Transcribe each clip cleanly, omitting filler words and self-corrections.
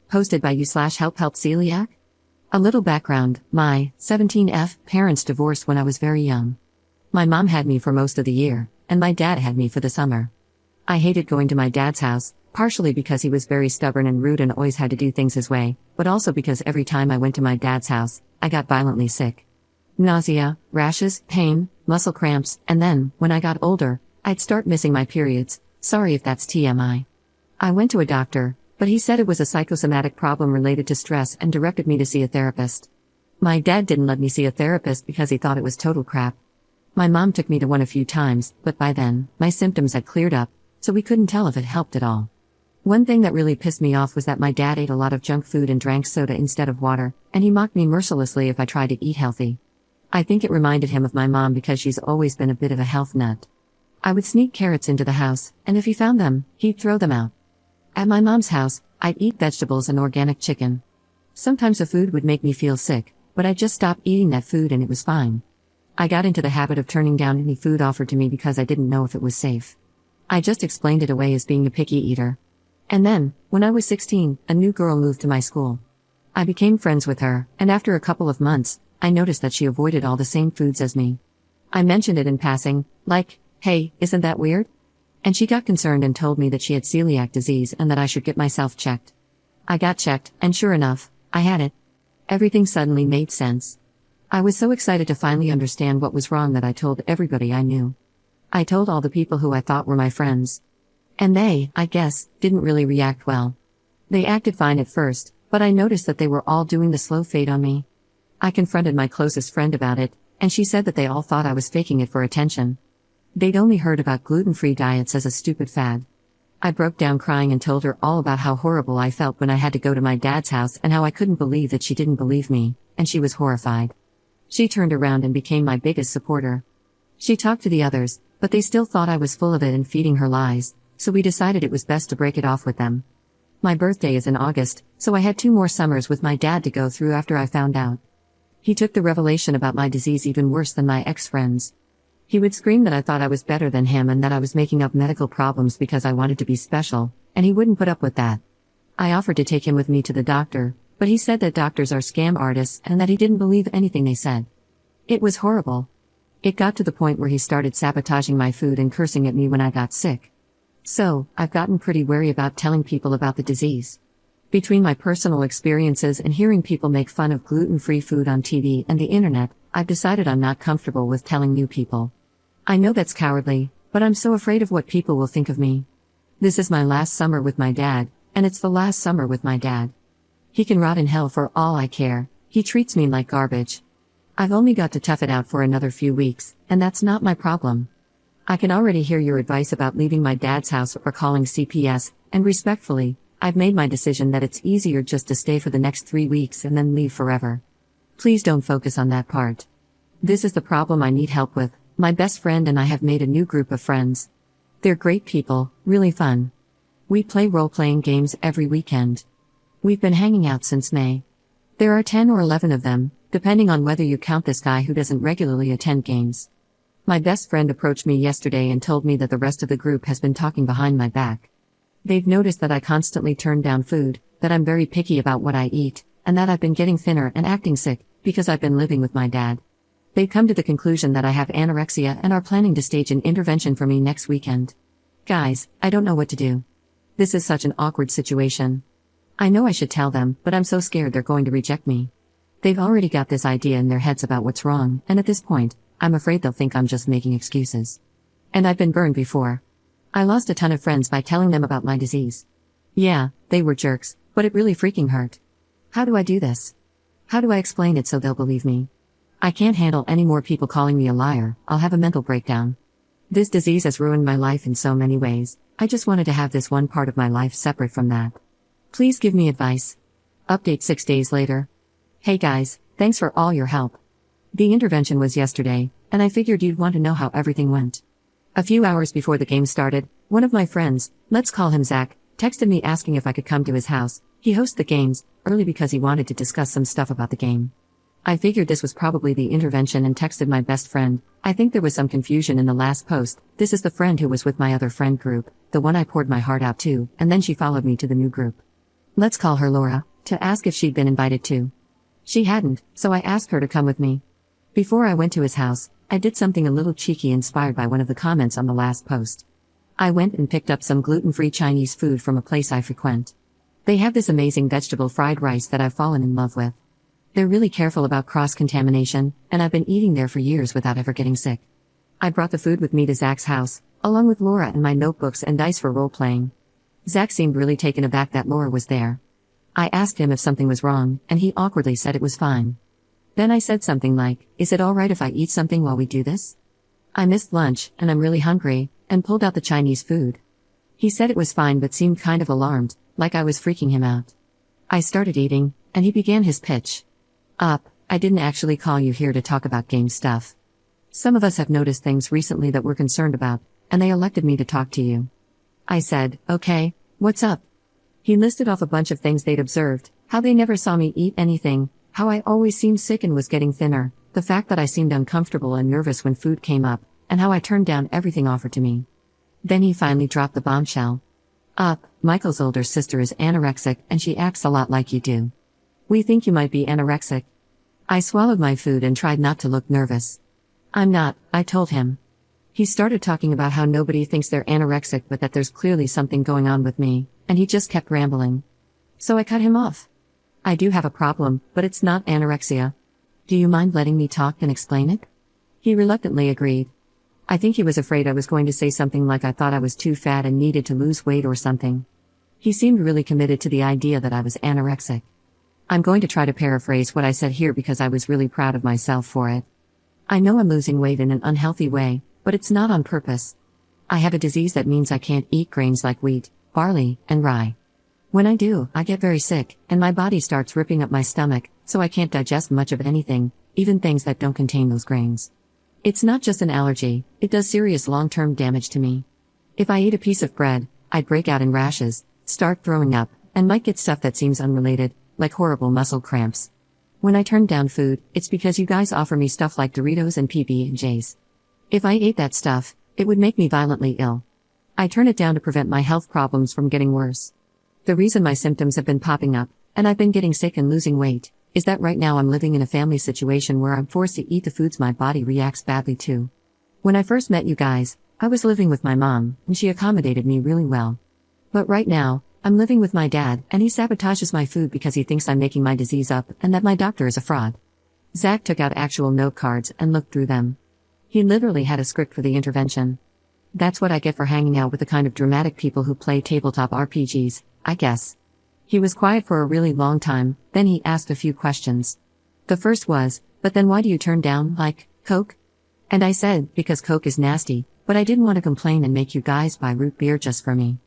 Posted by you/help celiac? A little background, my 17F parents divorced when I was very young. My mom had me for most of the year, and my dad had me for the summer. I hated going to my dad's house, partially because he was very stubborn and rude and always had to do things his way, but also because every time I went to my dad's house, I got violently sick. Nausea, rashes, pain, muscle cramps, and then, when I got older, I'd start missing my periods. Sorry if that's TMI. I went to a doctor, but he said it was a psychosomatic problem related to stress and directed me to see a therapist. My dad didn't let me see a therapist because he thought it was total crap. My mom took me to one a few times, but by then, my symptoms had cleared up, so we couldn't tell if it helped at all. One thing that really pissed me off was that my dad ate a lot of junk food and drank soda instead of water, and he mocked me mercilessly if I tried to eat healthy. I think it reminded him of my mom because she's always been a bit of a health nut. I would sneak carrots into the house, and if he found them, he'd throw them out. At my mom's house, I'd eat vegetables and organic chicken. Sometimes the food would make me feel sick, but I'd just stop eating that food and it was fine. I got into the habit of turning down any food offered to me because I didn't know if it was safe. I just explained it away as being a picky eater. And then, when I was 16, a new girl moved to my school. I became friends with her, and after a couple of months, I noticed that she avoided all the same foods as me. I mentioned it in passing, like, "Hey, isn't that weird?" And she got concerned and told me that she had celiac disease and that I should get myself checked. I got checked, and sure enough, I had it. Everything suddenly made sense. I was so excited to finally understand what was wrong that I told everybody I knew. I told all the people who I thought were my friends. And they, I guess, didn't really react well. They acted fine at first, but I noticed that they were all doing the slow fade on me. I confronted my closest friend about it, and she said that they all thought I was faking it for attention. They'd only heard about gluten-free diets as a stupid fad. I broke down crying and told her all about how horrible I felt when I had to go to my dad's house and how I couldn't believe that she didn't believe me, and she was horrified. She turned around and became my biggest supporter. She talked to the others, but they still thought I was full of it and feeding her lies, so we decided it was best to break it off with them. My birthday is in August, so I had 2 more summers with my dad to go through after I found out. He took the revelation about my disease even worse than my ex-friends. He would scream that I thought I was better than him and that I was making up medical problems because I wanted to be special, and he wouldn't put up with that. I offered to take him with me to the doctor, but he said that doctors are scam artists and that he didn't believe anything they said. It was horrible. It got to the point where he started sabotaging my food and cursing at me when I got sick. So, I've gotten pretty wary about telling people about the disease. Between my personal experiences and hearing people make fun of gluten-free food on TV and the internet, I've decided I'm not comfortable with telling new people. I know that's cowardly, but I'm so afraid of what people will think of me. This is my last summer with my dad, and it's the last summer with my dad. He can rot in hell for all I care, he treats me like garbage. I've only got to tough it out for another few weeks, and that's not my problem. I can already hear your advice about leaving my dad's house or calling CPS, and respectfully, I've made my decision that it's easier just to stay for the next 3 weeks and then leave forever. Please don't focus on that part. This is the problem I need help with. My best friend and I have made a new group of friends. They're great people, really fun. We play role-playing games every weekend. We've been hanging out since May. There are 10 or 11 of them, depending on whether you count this guy who doesn't regularly attend games. My best friend approached me yesterday and told me that the rest of the group has been talking behind my back. They've noticed that I constantly turn down food, that I'm very picky about what I eat, and that I've been getting thinner and acting sick, because I've been living with my dad. They've come to the conclusion that I have anorexia and are planning to stage an intervention for me next weekend. Guys, I don't know what to do. This is such an awkward situation. I know I should tell them, but I'm so scared they're going to reject me. They've already got this idea in their heads about what's wrong, and at this point, I'm afraid they'll think I'm just making excuses. And I've been burned before. I lost a ton of friends by telling them about my disease. Yeah, they were jerks, but it really freaking hurt. How do I do this? How do I explain it so they'll believe me? I can't handle any more people calling me a liar, I'll have a mental breakdown. This disease has ruined my life in so many ways, I just wanted to have this one part of my life separate from that. Please give me advice. Update 6 days later. Hey guys, thanks for all your help. The intervention was yesterday, and I figured you'd want to know how everything went. A few hours before the game started, one of my friends, let's call him Zach, texted me asking if I could come to his house. He hosts the games, early because he wanted to discuss some stuff about the game. I figured this was probably the intervention and texted my best friend. I think there was some confusion in the last post. This is the friend who was with my other friend group, the one I poured my heart out to, and then she followed me to the new group. let's call her Laura, to ask if she'd been invited too. She hadn't, so I asked her to come with me. Before I went to his house, I did something a little cheeky inspired by one of the comments on the last post. I went and picked up some gluten-free Chinese food from a place I frequent. They have this amazing vegetable fried rice that I've fallen in love with. They're really careful about cross-contamination, and I've been eating there for years without ever getting sick. I brought the food with me to Zach's house, along with Laura and my notebooks and dice for role-playing. Zach seemed really taken aback that Laura was there. I asked him if something was wrong, and he awkwardly said it was fine. Then I said something like, "Is it alright if I eat something while we do this? I missed lunch, and I'm really hungry," and pulled out the Chinese food. He said it was fine but seemed kind of alarmed, like I was freaking him out. I started eating, and he began his pitch. I didn't actually call you here to talk about game stuff. Some of us have noticed things recently that we're concerned about, and they elected me to talk to you. I said, okay, what's up? He listed off a bunch of things they'd observed, how they never saw me eat anything, how I always seemed sick and was getting thinner, the fact that I seemed uncomfortable and nervous when food came up, and how I turned down everything offered to me. Then he finally dropped the bombshell. Michael's older sister is anorexic and she acts a lot like you do. We think you might be anorexic. I swallowed my food and tried not to look nervous. I'm not, I told him. He started talking about how nobody thinks they're anorexic but that there's clearly something going on with me, and he just kept rambling. So I cut him off. I do have a problem, but it's not anorexia. Do you mind letting me talk and explain it? He reluctantly agreed. I think he was afraid I was going to say something like I thought I was too fat and needed to lose weight or something. He seemed really committed to the idea that I was anorexic. I'm going to try to paraphrase what I said here because I was really proud of myself for it. I know I'm losing weight in an unhealthy way, but it's not on purpose. I have a disease that means I can't eat grains like wheat, barley, and rye. When I do, I get very sick, and my body starts ripping up my stomach, so I can't digest much of anything, even things that don't contain those grains. It's not just an allergy, it does serious long-term damage to me. If I eat a piece of bread, I'd break out in rashes, start throwing up, and might get stuff that seems unrelated, like horrible muscle cramps. When I turn down food, it's because you guys offer me stuff like Doritos and PB&Js. If I ate that stuff, it would make me violently ill. I turn it down to prevent my health problems from getting worse. The reason my symptoms have been popping up, and I've been getting sick and losing weight, is that right now I'm living in a family situation where I'm forced to eat the foods my body reacts badly to. When I first met you guys, I was living with my mom, and she accommodated me really well. But right now, I'm living with my dad, and he sabotages my food because he thinks I'm making my disease up and that my doctor is a fraud. Zach took out actual note cards and looked through them. He literally had a script for the intervention. That's what I get for hanging out with the kind of dramatic people who play tabletop RPGs, I guess. He was quiet for a really long time, then he asked a few questions. The first was, but then why do you turn down, like, Coke? And I said, because Coke is nasty, but I didn't want to complain and make you guys buy root beer just for me.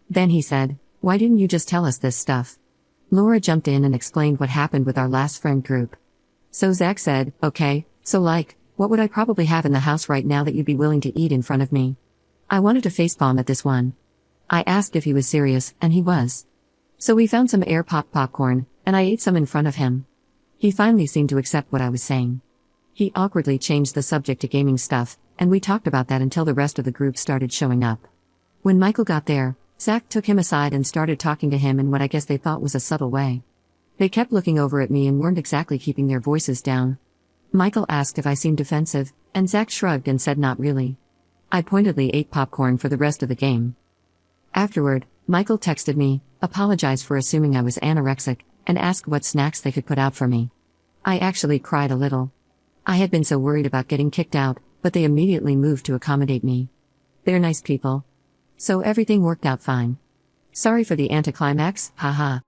Then he said, why didn't you just tell us this stuff? Laura jumped in and explained what happened with our last friend group. So Zach said, okay, so like, what would I probably have in the house right now that you'd be willing to eat in front of me? I wanted to facepalm at this one. I asked if he was serious, and he was. So we found some air pop popcorn, and I ate some in front of him. He finally seemed to accept what I was saying. He awkwardly changed the subject to gaming stuff, and we talked about that until the rest of the group started showing up. When Michael got there, Zach took him aside and started talking to him in what I guess they thought was a subtle way. They kept looking over at me and weren't exactly keeping their voices down. Michael asked if I seemed defensive, and Zach shrugged and said not really. I pointedly ate popcorn for the rest of the game. Afterward, Michael texted me, apologized for assuming I was anorexic, and asked what snacks they could put out for me. I actually cried a little. I had been so worried about getting kicked out, but they immediately moved to accommodate me. They're nice people. So everything worked out fine. Sorry for the anticlimax, haha.